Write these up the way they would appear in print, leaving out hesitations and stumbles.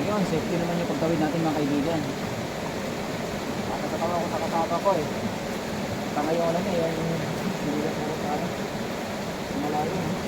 Yun, safety naman yung pagtawid natin mga kaibigan. Nakakatawa ko sa kasama ko eh. Ngayon ano eh, yung bigat mo sa ano. Malalim.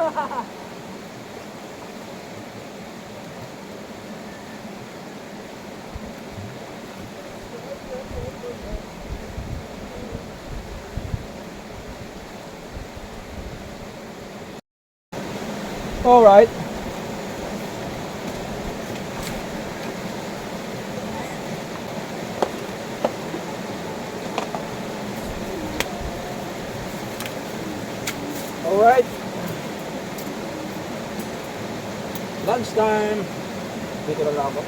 All right. All right. Lunch time. Dito lang ako.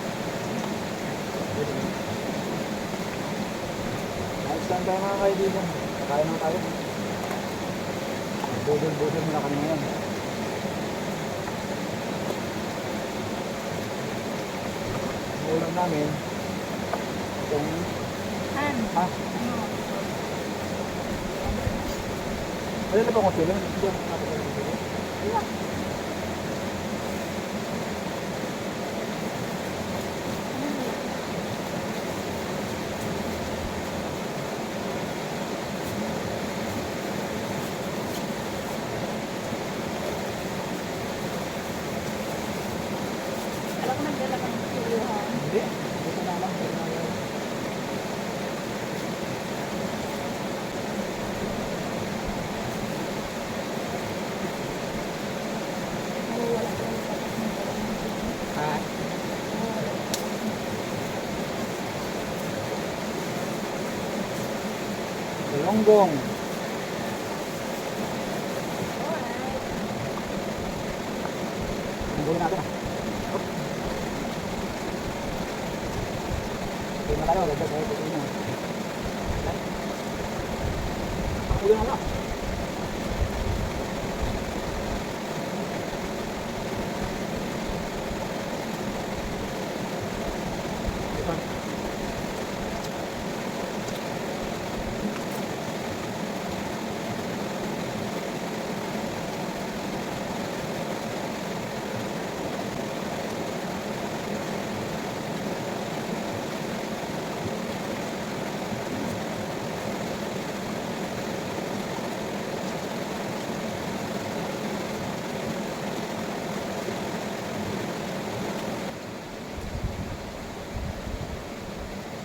Lunch time tayo mga kaibigan. Kakain na tayo. Budol-budol muna kami ngayon. Ang ulam namin itong wala na ba akong sila? Hindi ako nakapagod ng sila. Alam ko nagdala ka ng studio ha? Hindi. Dito na lang. Dito na lang. Nawawala ko yung tapos ng dala ng studio. Ha? Galonggong. Ang gulong natin ah. Hindi na tayo. Lagdag tayo. Pagkain na. Ang gulong na lang.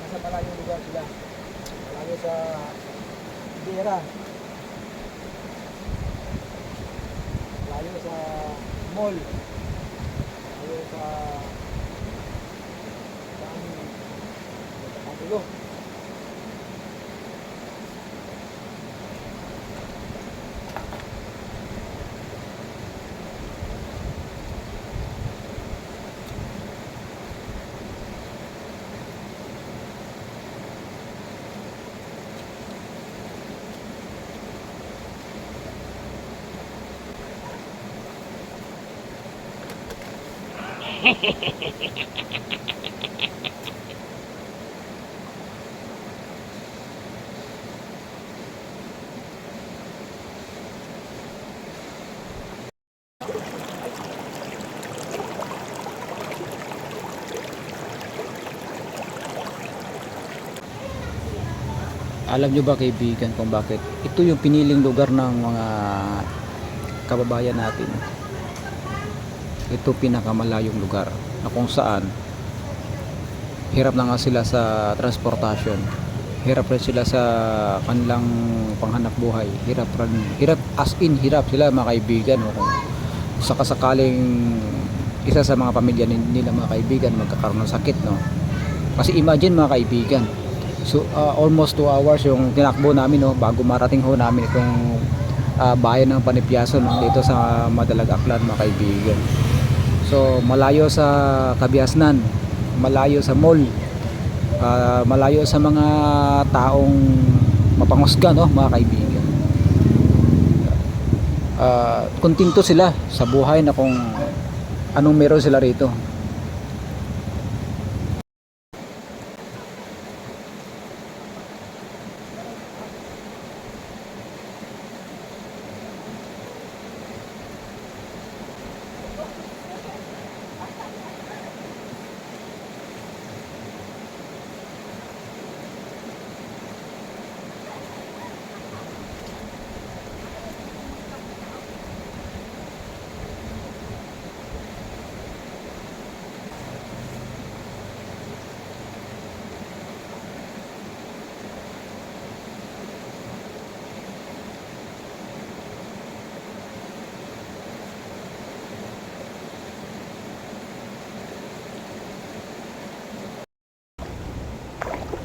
Nasa malayong lugar sila. Malayo sa Bira. Malayo sa mall. Malayo sa Pangulo. Alam nyo ba kaibigan kung bakit ito yung piniling lugar ng mga kababayan natin? Ito pinakamalayong lugar na kung saan hirap na nga sila sa transportasyon, hirap rin sila sa kanilang panghanap buhay, hirap as in hirap sila mga kaibigan. Kung sakasakaling isa sa mga pamilya nila mga kaibigan magkakaroon ng sakit, no? Kasi imagine mga kaibigan, so almost 2 hours yung tinakbo namin, no, bago marating ho namin itong bayan ng Panipyaso, no, dito sa Madalag Aklan mga kaibigan. So malayo sa Kabiasnan, malayo sa mall, malayo sa mga taong mapangusga, no, mga kaibigan. Kontento sila sa buhay na kung anong meron sila rito.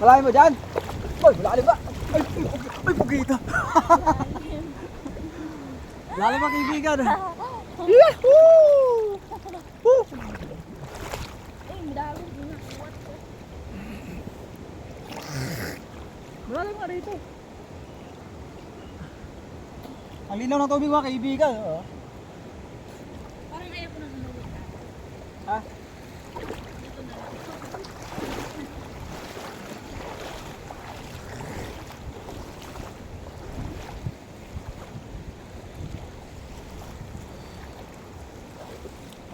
Malalim mo dyan? Boy, malalim ba? Ay, pugita. Malalim ba kaibigan? Yahoo! Woo! Ay, madami din nakuha ko. Malalim nga rito. Ang linaw ng tubig mga kaibigan. Oh. Parang ayaw ko nang umuwi ka. Ha? Dito na lang.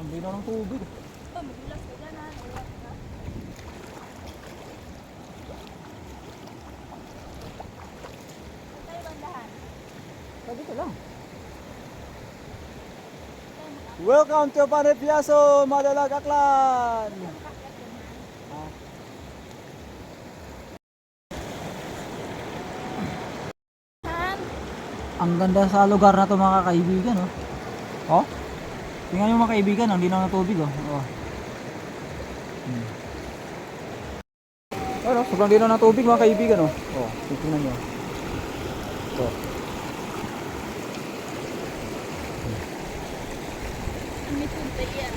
Ang linaw ng tubig. Oh, magulas ka dyan ha. Nagulas ka. Saan tayo bandahan? Sabi ko lang. Welcome to Panepiaso, Madalag Aklan. Han? Ang ganda sa lugar na to mga kaibigan, oh. Oh? Tingnan niyo mga kaibigan, ang linaw ng tubig, oh. Oh. Ano, sobrang linaw ng tubig mga kaibigan, oh. Oh, tingnan niyo. Oh. Ang may punta yan.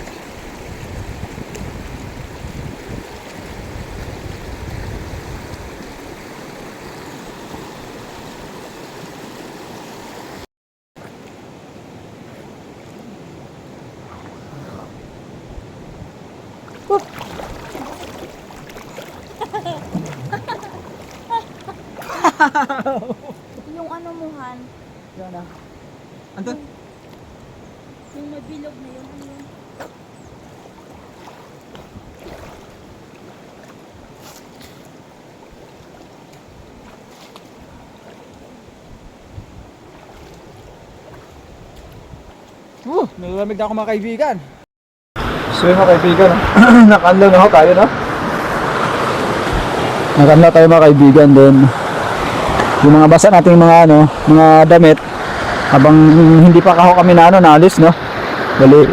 Yung ano mo, Han? Yan na. Andun? Yung may bilog na yun. Ano yun? Nilamig na ako mga kaibigan. So yun mga kaibigan, nakaanlaw na ako tayo, no? Nakaanlaw tayo mga kaibigan din. Yung mga basa nating mga ano, mga damit habang hindi pa ako kami na ano, naalis, no? Bali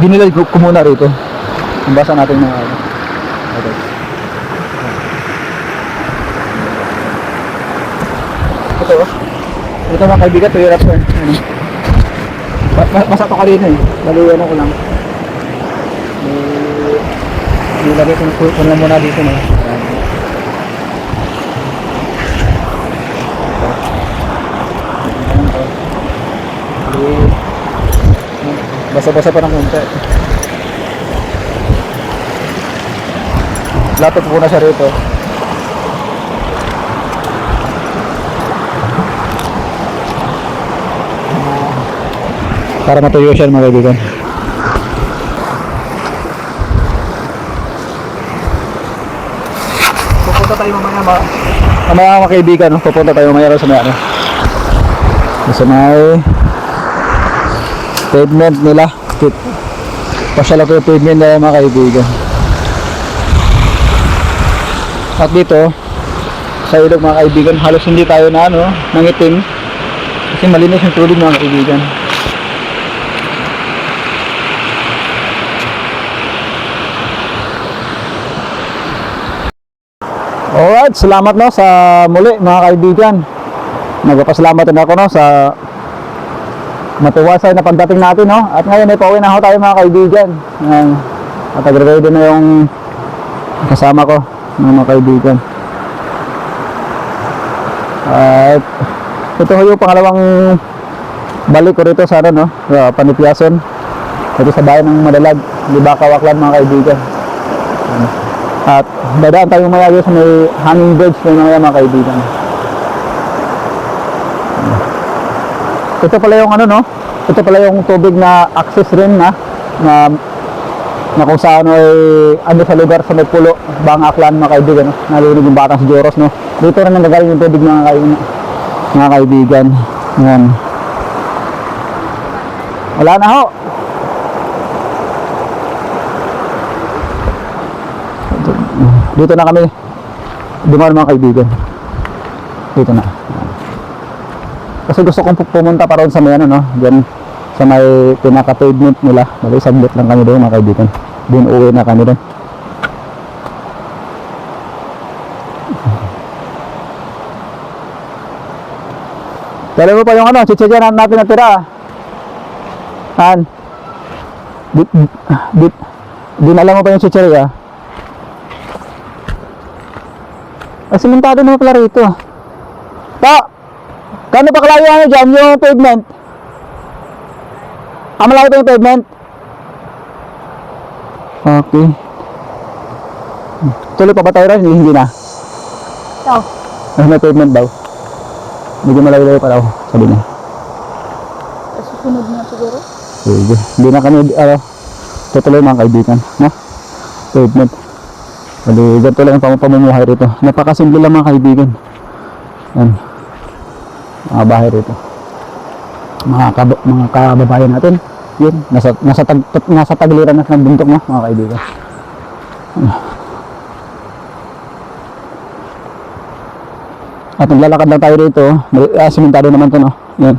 binilad ko muna rito. Yung basa nating mga ano. Okay. Ito, oh. Ito mga kaibigan, tuyo rapper. Ano? Basa to kanina eh. Bali ano ko lang. Nilagay ko na muna dito, no? Basa-basa pa ng konti. Lapit ko na siya rito. Para matuyo siya mga kaibigan. Pupunta tayo mamaya mga kaibigan, no? Pupunta tayo mamaya sa may ano. Sa may pavement nila. Pasyala ko yung pavement nila mga kaibigan. At dito sa ilog mga kaibigan, halos hindi tayo na ano, nangitim kasi malinis yung tubig mga kaibigan. Alright, salamat no sa muli mga kaibigan. Nagpapasalamat din ako no sa matiwasay na pagdating natin, no? At ngayon ay pauwi na ho tayo mga kaibigan. At agree na yung kasama ko, mga kaibigan. At ito ho yung pangalawang balik ko rito sa ano, no? Panepiason. Ito sa bayan ng Madalag, Libakaw, Aklan mga kaibigan. At dadaan tayo maya sa may hanging bridge na mga kaibigan. Ito pala yung ano, no? Ito pala yung tubig na access rin na kung saan ay ano sa lugar sa may pulo, Bang Aklan mga kaibigan, no? Nalinig yung Batang Joros, no? Dito rin nanggagaling yung tubig mga kaibigan. Yan. Wala na ho. Dito na kami dumaan mga kaibigan. Dito na. Kasi gusto kong pumunta pa ron sa may ano, no? Diyan sa may pinaka-pavement nila. Bali, saglit lang kami doon mga kaibigan. Doon uwi na kami doon. Dala mo pa yung ano, chichirya natin na tira. Han. Dinala mo pa yung chichirya. Simentado na pala rito. Pa! Kano pa kalayo ano dyan, yung pavement? Malayo pa yung pavement? Okay. Tuloy pa ba tayo rin? Hindi na. Ito. May pavement daw. Medyo malayo-layo pa daw, sabi niya. Susunod na siguro. Sige. Hindi na kami, tutuloy mga kaibigan. No? Pavement. Bali, ganito lang ang pamumuhay rito. Napakasimple lang mga kaibigan. Yan. Mga bahay rito. Mga kababayan natin. Yun. Nasa tagliran na ng bundok mo, mga kaibigan. At naglalakad lang tayo rito. Simentado naman to, no? Yan.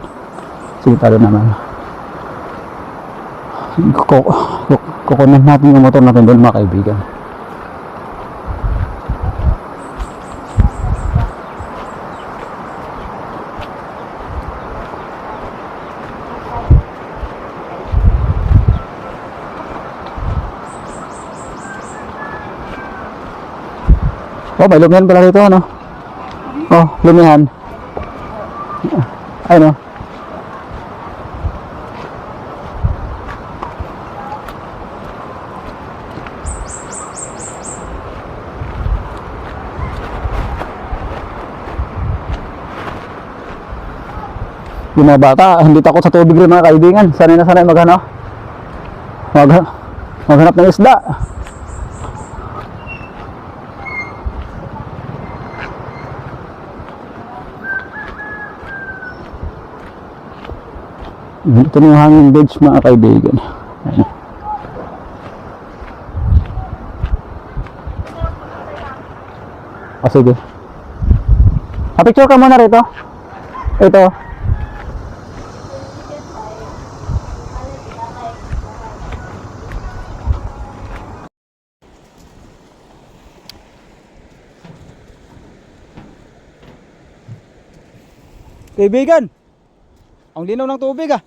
Simentado naman. Kukunin natin yung motor natin doon, mga kaibigan. Oh, may lumihan pala rito, ano? Oh, lumihan. Ayun, oh. Yung mga bata, hindi takot sa tubig rin mga kaibigan. Sanay na sanay maghanap ng isda. Ito na yung hanging bridge mga kaibigan. Ayan. Sige. Picture ka muna rito. Ito. Kaibigan, ang linaw ng tubig ah.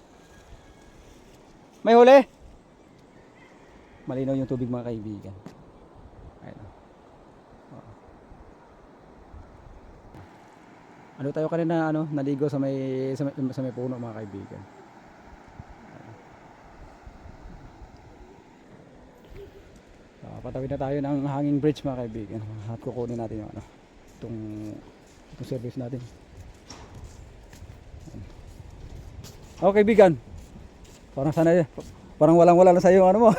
May huli. Malinaw yung tubig mga kaibigan. Ayun. Ano tayo kanina naligo sa may puno mga kaibigan. Patawid na tayo ng hanging bridge mga kaibigan. At kukunin natin yung itong service natin. Okay, kaibigan. Parang walang-wala na sa iyo mo.